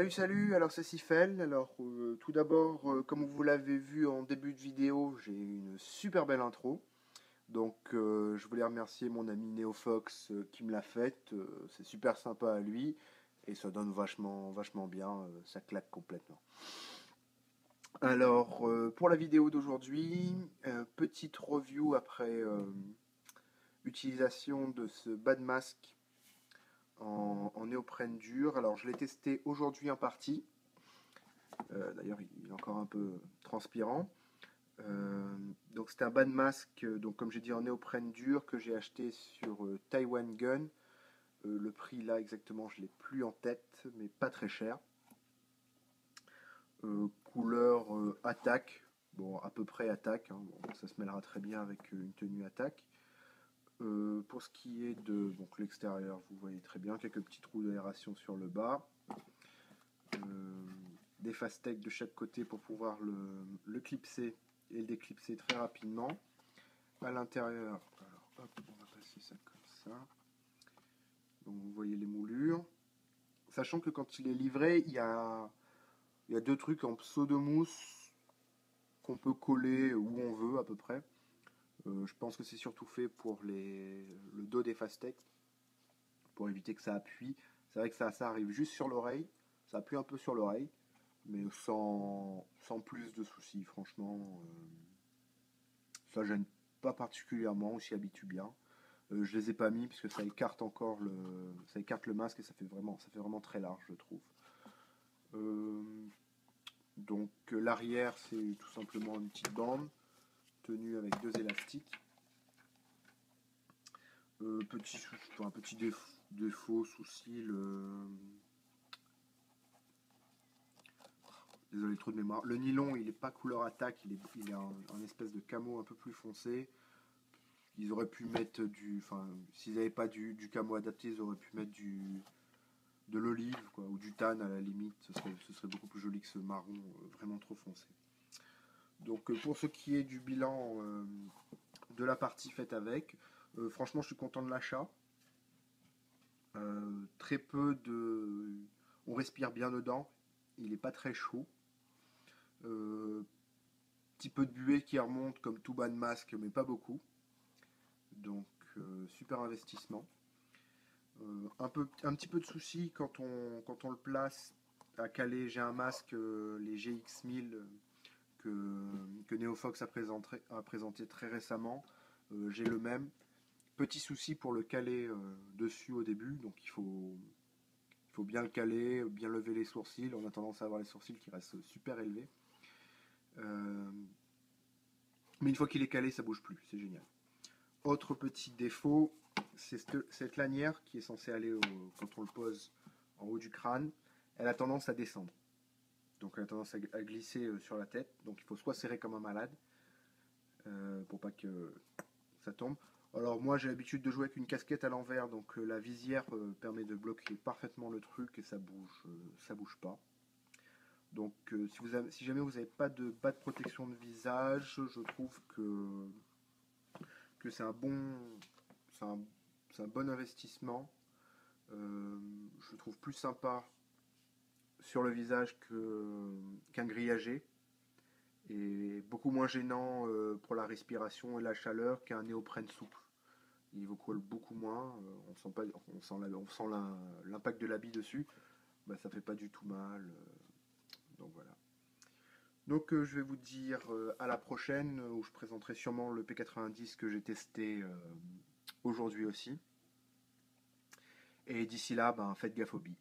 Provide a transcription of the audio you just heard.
Salut, alors c'est Sifel. Alors tout d'abord, comme vous l'avez vu en début de vidéo, j'ai une super belle intro. Donc je voulais remercier mon ami NeoFox qui me l'a faite. C'est super sympa à lui et ça donne vachement bien. Ça claque complètement. Alors pour la vidéo d'aujourd'hui, petite review après utilisation de ce bas de masque en néoprène dur. Alors je l'ai testé aujourd'hui en partie. D'ailleurs, il est encore un peu transpirant. Donc c'était un bas de masque, donc comme j'ai dit en néoprène dur que j'ai acheté sur Taiwan Gun. Le prix là exactement, je l'ai plus en tête, mais pas très cher. Couleur attaque, bon à peu près attaque, hein. Bon, ça se mêlera très bien avec une tenue attaque. Pour ce qui est de donc l'extérieur, vous voyez très bien quelques petits trous d'aération sur le bas. Des fastecks de chaque côté pour pouvoir le clipser et le déclipser très rapidement. À l'intérieur, alors hop, on va passer ça comme ça. Donc vous voyez les moulures. Sachant que quand il est livré, il y a deux trucs en pseudo-mousse qu'on peut coller où on veut à peu près. Je pense que c'est surtout fait pour le dos des fastecks, pour éviter que ça appuie. C'est vrai que ça arrive juste sur l'oreille, ça appuie un peu sur l'oreille, mais sans plus de soucis, franchement. Ça gêne pas particulièrement, on s'y habitue bien. Je les ai pas mis parce que ça écarte encore ça écarte le masque et ça fait vraiment très large, je trouve. Euh, donc l'arrière, c'est tout simplement une petite bande tenue avec deux élastiques. Petit défaut, souci, désolé, trop de mémoire. Le nylon, il est pas couleur attaque, il est en espèce de camo un peu plus foncé. Ils auraient pu mettre s'ils n'avaient pas du camo adapté, ils auraient pu mettre de l'olive, quoi, ou du tan à la limite. Ce serait beaucoup plus joli que ce marron vraiment trop foncé. Donc pour ce qui est du bilan de la partie faite avec, franchement, je suis content de l'achat. Très peu de, on respire bien dedans. Il n'est pas très chaud. Petit peu de buée qui remonte comme tout bas de masque, mais pas beaucoup. Donc super investissement. Un petit peu de souci quand on le place à Calais. J'ai un masque, les GX1000 que NeoFox a présenté très récemment. J'ai le même. Petit souci pour le caler dessus au début, donc il faut bien le caler, bien lever les sourcils. On a tendance à avoir les sourcils qui restent super élevés. Mais une fois qu'il est calé, ça bouge plus, c'est génial. Autre petit défaut, c'est cette lanière qui est censée aller quand on le pose en haut du crâne, elle a tendance à descendre. Donc elle a tendance à glisser sur la tête. Donc il faut soit serrer comme un malade pour pas que ça tombe. Alors moi j'ai l'habitude de jouer avec une casquette à l'envers, donc la visière permet de bloquer parfaitement le truc et ça bouge pas. Donc si jamais vous n'avez pas de protection de visage, je trouve que c'est un bon investissement. Je trouve plus sympa sur le visage qu'un grillagé et beaucoup moins gênant pour la respiration et la chaleur qu'un néoprène souple. Il vous colle beaucoup moins, on sent l'impact de l'habit dessus, bah, ça fait pas du tout mal. Donc voilà. Donc je vais vous dire à la prochaine où je présenterai sûrement le P90 que j'ai testé aujourd'hui aussi. Et d'ici là, ben, faites gaffe aux billes.